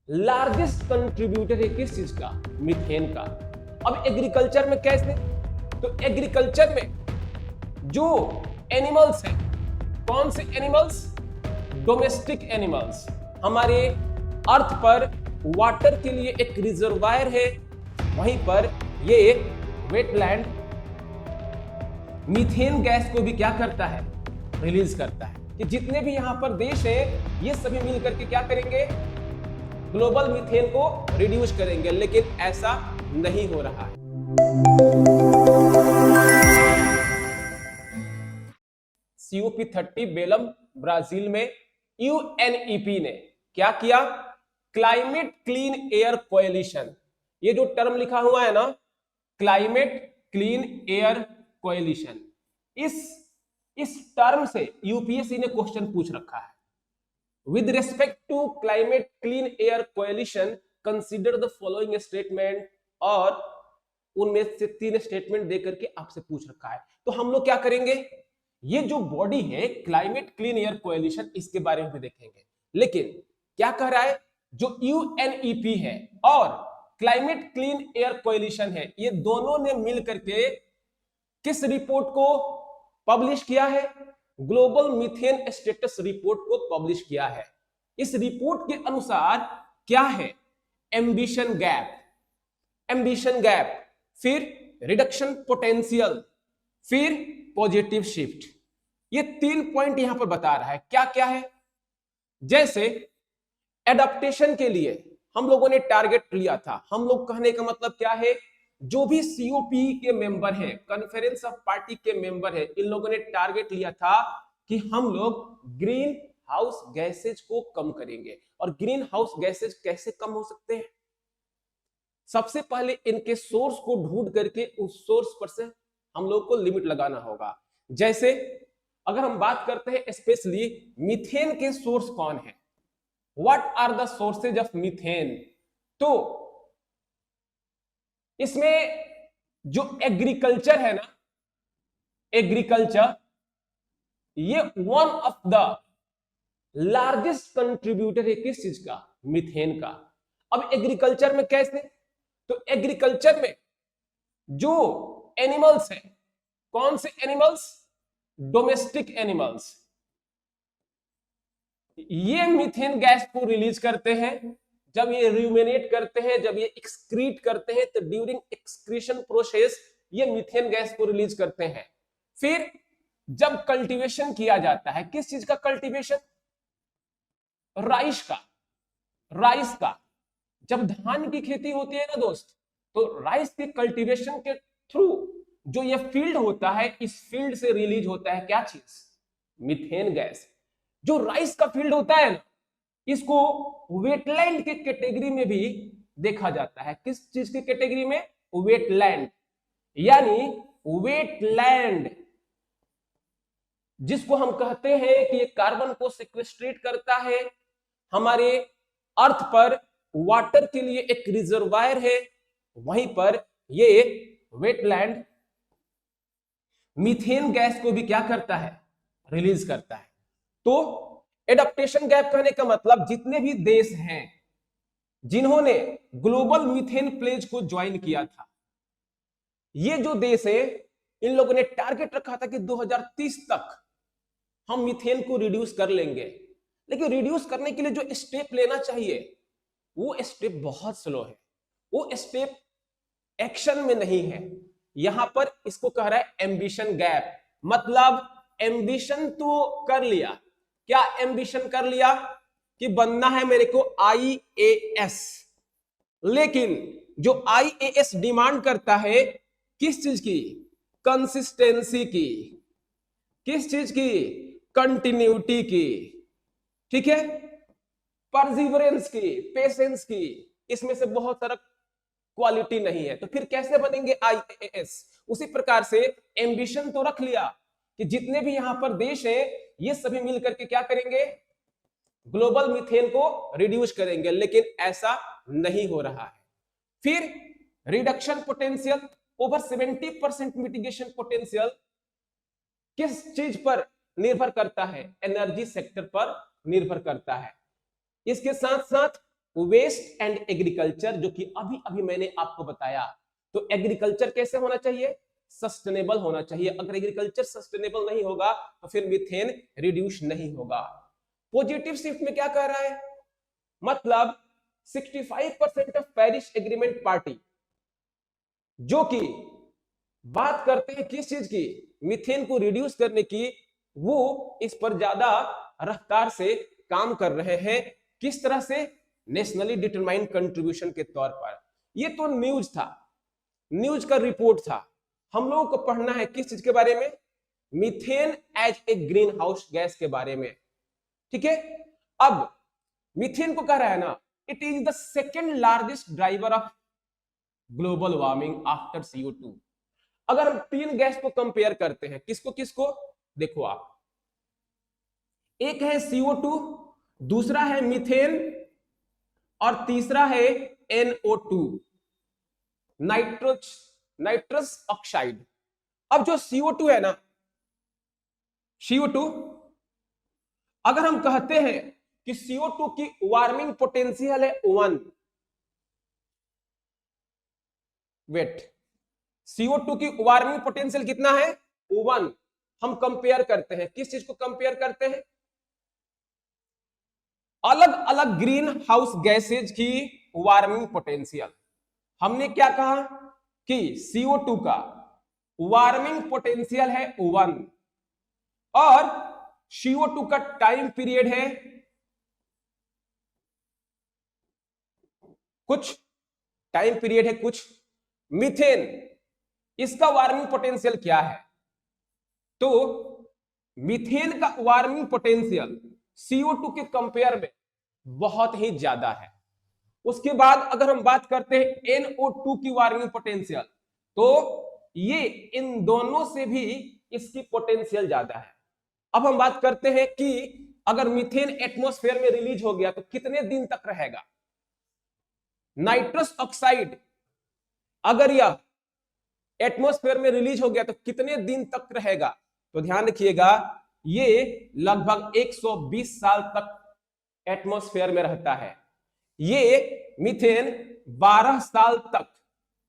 Largest contributor है किस चीज का? मीथेन का। अब एग्रीकल्चर में कैसे? तो एग्रीकल्चर में जो एनिमल्स हैं, कौन से एनिमल्स? Domestic animals. हमारे अर्थ पर वाटर के लिए एक रिजर्वायर है, वहीं पर ये वेटलैंड मीथेन गैस को भी क्या करता है? रिलीज करता है। कि जितने भी यहां पर देश हैं, ये सभी मिलकर के क्या करेंगे? ग्लोबल मीथेन को रिड्यूस करेंगे, लेकिन ऐसा नहीं हो रहा है। COP30 बेलम ब्राजील में यूएनईपी ने क्या किया? Climate clean air coalition. ये जो टर्म लिखा हुआ है ना, क्लाइमेट क्लीन एयर कोएलिशन, इस टर्म से यूपीएससी ने क्वेश्चन पूछ रखा है। With respect to climate clean air coalition, consider the following statement, और उनमें से 3 स्टेटमेंट देकर के आपसे पूछ रखा है। तो हम लोग क्या करेंगे? ये जो बॉडी है क्लाइमेट क्लीन एयर कोएलिशन, इसके बारे में भी देखेंगे। लेकिन क्या कह रहा है? जो यूएनईपी है और क्लाइमेट क्लीन एयर कोएलिशन है, ये दोनों ने मिल करके किस रिपोर्ट को पब्लिश किया है? ग्लोबल मीथेन स्टेटस रिपोर्ट को पब्लिश किया है। इस रिपोर्ट के अनुसार क्या है? एम्बिशन गैप, फिर रिडक्शन पोटेंशियल, फिर पॉजिटिव शिफ्ट। ये 3 पॉइंट यहां पर बता रहा है। क्या क्या है? जैसे एडाप्टेशन के लिए हम लोगों ने टारगेट लिया था। हम लोग कहने का मतलब क्या है? जो भी सीओपी के मेंबर हैं, कॉन्फ्रेंस ऑफ पार्टी के मेंबर हैं, इन लोगों ने टारगेट लिया था कि हम लोग ग्रीन हाउस गैसेज को कम करेंगे। और ग्रीन हाउस गैसेज कैसे कम हो सकते हैं? सबसे पहले इनके सोर्स को ढूंढ करके उस सोर्स पर से हम लोग को लिमिट लगाना होगा। जैसे अगर हम बात करते हैं स्पेशली मीथेन के सोर्स कौन है, what are the sources of methane, तो इसमें जो एग्रीकल्चर है ना, एग्रीकल्चर ये one of the largest contributor है किस चीज का? मीथेन का। अब एग्रीकल्चर में कैसे? तो एग्रीकल्चर में जो एनिमल्स हैं, कौन से एनिमल्स? डोमेस्टिक एनिमल्स, ये मीथेन गैस को रिलीज करते हैं। जब ये रूमिनेट करते हैं, जब ये एक्सक्रीट करते हैं, तो ड्यूरिंग एक्सक्रीशन प्रोसेस ये मीथेन गैस को रिलीज करते हैं। फिर जब कल्टीवेशन किया जाता है, किस चीज का कल्टीवेशन? राइस का। जब धान की खेती होती है ना दोस्त, तो राइस के कल्टीवेशन के थ्रू जो ये फील्ड होता है, इस फील्ड से रिलीज होता है क्या चीज? Methane gas. जो राइस का फील्ड होता है ना, इसको वेटलैंड के कैटेगरी में भी देखा जाता है। किस चीज की कैटेगरी में? वेटलैंड। यानी वेटलैंड जिसको हम कहते हैं कि ये कार्बन को सिक्वेस्ट्रेट करता है, हमारे अर्थ पर वाटर के लिए एक रिजर्वायर है, वहीं पर ये वेटलैंड मीथेन गैस को भी क्या करता है? रिलीज करता है। तो एडाप्टेशन गैप कहने का मतलब जितने भी देश हैं जिन्होंने ग्लोबल मीथेन प्लेज को ज्वाइन किया था, ये जो देश है, इन लोगों ने टारगेट रखा था कि 2030 तक हम मीथेन को रिड्यूस कर लेंगे। लेकिन रिड्यूस करने के लिए जो स्टेप लेना चाहिए, वो स्टेप बहुत स्लो है, वो स्टेप एक्शन में नहीं है। यहां पर इसको कह रहा है एम्बिशन गैप। मतलब एम्बिशन तो कर लिया, क्या एम्बिशन कर लिया कि बनना है मेरे को आईएएस, लेकिन जो आईएएस डिमांड करता है किस चीज की? कंसिस्टेंसी की। किस चीज की? कंटिन्यूटी की। ठीक है, परसिवरेंस की, पेशेंस की। इसमें से बहुत सारा क्वालिटी नहीं है, तो फिर कैसे बनेंगे आईएएस? उसी प्रकार से एम्बिशन तो रख लिया कि जितने भी यहां पर देश हैं, ये सभी मिलकर के क्या करेंगे? ग्लोबल मीथेन को रिड्यूस करेंगे, लेकिन ऐसा नहीं हो रहा है। फिर reduction potential, over 70% mitigation potential किस चीज पर निर्भर करता है? एनर्जी सेक्टर पर निर्भर करता है। इसके साथ साथ वेस्ट एंड एग्रीकल्चर, जो कि अभी अभी मैंने आपको बताया। तो एग्रीकल्चर कैसे होना चाहिए? सस्टेनेबल होना चाहिए। अगर एग्रीकल्चर सस्टेनेबल नहीं होगा तो फिर मीथेन रिड्यूस नहीं होगा। पॉजिटिव शिफ्ट में क्या कह रहा है? मतलब 65% ऑफ पेरिस एग्रीमेंट पार्टी, जो कि बात करते हैं किस चीज की? मीथेन को रिड्यूस करने की, वो इस पर ज्यादा रफ्तार से काम कर रहे हैं। किस तरह से? नेशनली डिटरमाइंड कंट्रीब्यूशन के तौर पर। ये तो न्यूज था, न्यूज का रिपोर्ट था। हम लोगों को पढ़ना है किस चीज के बारे में? Methane as a greenhouse gas के बारे में। ठीक है, अब मीथेन को कह रहा है ना, it is the second largest driver of global warming after CO2। अगर हम तीन गैस को कंपेयर करते हैं, किसको किसको? देखो आप, एक है CO2, दूसरा है मीथेन, और तीसरा है NO2, नाइट्रस ऑक्साइड। अब जो CO2 है ना, CO2, अगर हम कहते हैं कि CO2 की वार्मिंग पोटेंशियल है 1, वेट, CO2 की वार्मिंग पोटेंशियल कितना है? 1। हम कंपेयर करते हैं, किस चीज को कंपेयर करते हैं? अलग अलग ग्रीन हाउस गैसेज की वार्मिंग पोटेंशियल। हमने क्या कहा कि CO2 का वार्मिंग पोटेंशियल है 1, और CO2 का टाइम पीरियड है कुछ, टाइम पीरियड है कुछ। मीथेन, इसका वार्मिंग पोटेंशियल क्या है? तो मीथेन का वार्मिंग पोटेंशियल CO2 के कंपेयर में बहुत ही ज्यादा है। उसके बाद अगर हम बात करते हैं NO2 की वार्मिंग पोटेंशियल, तो ये इन दोनों से भी इसकी पोटेंशियल ज्यादा है। अब हम बात करते हैं कि अगर मीथेन एटमॉस्फेयर में रिलीज हो गया तो कितने दिन तक रहेगा? नाइट्रस ऑक्साइड अगर यह एटमॉस्फेयर में रिलीज हो गया तो कितने दिन तक रहेगा? तो ध्यान रखिएगा, ये लगभग 120 साल तक एटमॉस्फेयर में रहता है। ये मीथेन 12 साल तक,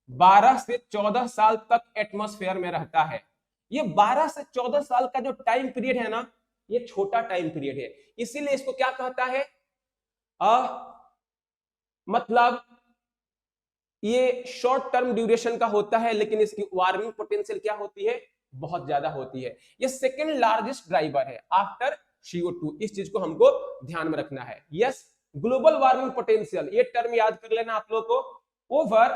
12 से 14 साल तक एटमॉस्फेयर में रहता है। ये 12 से 14 साल का जो टाइम पीरियड है ना, ये छोटा टाइम पीरियड है, इसीलिए इसको क्या कहता है? मतलब ये शॉर्ट टर्म ड्यूरेशन का होता है, लेकिन इसकी वार्मिंग पोटेंशियल क्या होती है? बहुत ज्यादा होती है। ये सेकेंड लार्जेस्ट ड्राइवर है आफ्टर CO2। इस चीज को हमको ध्यान में रखना है। यस, ग्लोबल वार्मिंग पोटेंशियल, ये टर्म याद कर लेना आप लोगों को। ओवर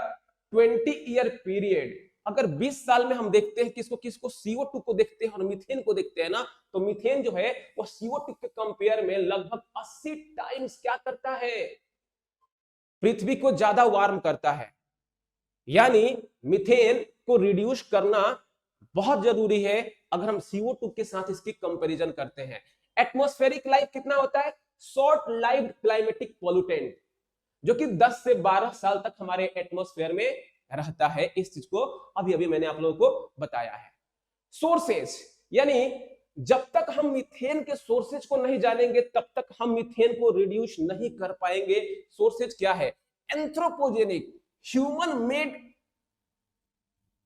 20 ईयर पीरियड, अगर 20 साल में हम देखते हैं किसको किसको? CO2 को देखते हैं और मीथेन को देखते हैं ना, तो मीथेन जो है वो CO2 के कंपेयर में लगभग 80 टाइम्स क्या करता है? पृथ्वी को ज्यादा वार्म करता है। यानी मीथेन को रिड्यूस करना बहुत जरूरी है अगर हम CO2 के साथ इसकी कंपैरिजन करते हैं। एटमॉस्फेरिक लाइफ कितना होता है? शॉर्ट लाइव्ड क्लाइमेटिक पॉल्यूटेंट, जो कि 10 से 12 साल तक हमारे एटमॉस्फेयर में रहता है। इस चीज को अभी अभी मैंने आप लोगों को बताया है। सोर्सेज, यानी जब तक हम मीथेन के सोर्सेज को नहीं जानेंगे तब तक हम मीथेन को रिड्यूस नहीं कर पाएंगे। सोर्सेज क्या है? एंथ्रोपोजेनिक, ह्यूमन मेड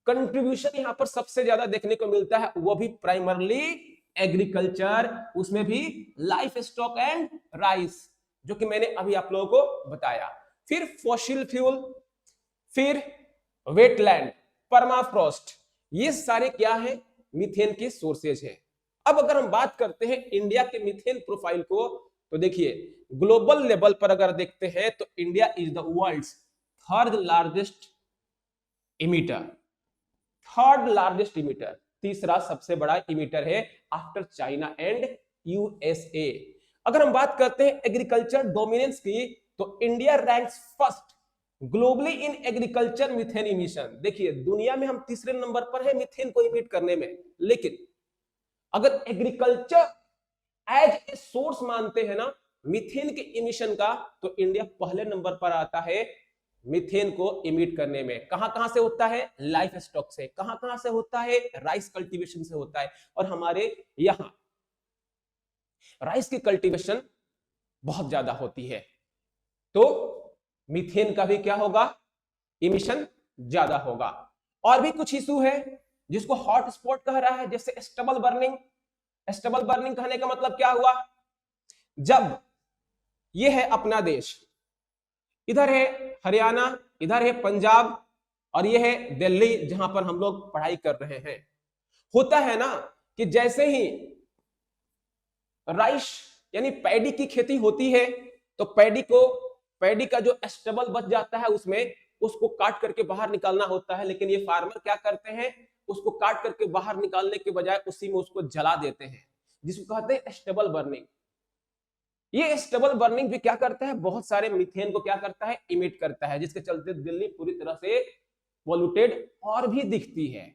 कंट्रीब्यूशन यहां पर सबसे ज्यादा देखने को मिलता है, वो भी प्राइमरली एग्रीकल्चर, उसमें भी लाइफ स्टॉक एंड राइस, जो कि मैंने अभी आप लोगों को बताया। फिर फॉसिल फ्यूल, फिर वेटलैंड, परमाफ्रॉस्ट, ये सारे क्या है? मीथेन के सोर्सेज है। अब अगर हम बात करते हैं इंडिया के मीथेन प्रोफाइल को, तो देखिए ग्लोबल लेवल पर अगर देखते हैं तो India is the world's third largest emitter, third largest emitter, तीसरा सबसे बड़ा इमिटर है आफ्टर चाइना एंड USA। अगर हम बात करते हैं एग्रीकल्चर डोमिनेंस की, तो India ranks first globally in agriculture methane emission. देखिए दुनिया में हम तीसरे नंबर पर है मीथेन को इमिट करने में, लेकिन अगर एग्रीकल्चर एज ए सोर्स मानते हैं ना मीथेन के इमिशन का, तो इंडिया पहले नंबर पर आता है मीथेन को इमिट करने में। कहां कहां से होता है? लाइफ स्टॉक से। कहां कहां से होता है? राइस कल्टीवेशन से होता है। और हमारे यहां राइस की कल्टीवेशन बहुत ज्यादा होती है। तो मीथेन का भी क्या होगा, इमिशन ज्यादा होगा। और भी कुछ इशू है जिसको हॉट स्पॉट कह रहा है, जैसे स्टबल बर्निंग। स्टबल बर्निंग कहने का मतलब क्या हुआ, जब ये है अपना देश, इधर है हरियाणा, इधर है पंजाब, और ये है दिल्ली जहां पर हम लोग पढ़ाई कर रहे हैं। होता है ना कि जैसे ही राइस यानी पैडी की खेती होती है तो पैडी का जो स्टबल बच जाता है उसमें, उसको काट करके बाहर निकालना होता है, लेकिन ये फार्मर क्या करते हैं, उसको काट करके बाहर निकालने के बजाय उसी में उसको जला देते हैं, जिसको कहते हैं स्टबल बर्निंग। ये स्टबल बर्निंग भी क्या करता है, बहुत सारे मीथेन को क्या करता है, इमिट करता है, जिसके चलते दिल्ली पूरी तरह से पॉल्यूटेड और भी दिखती है।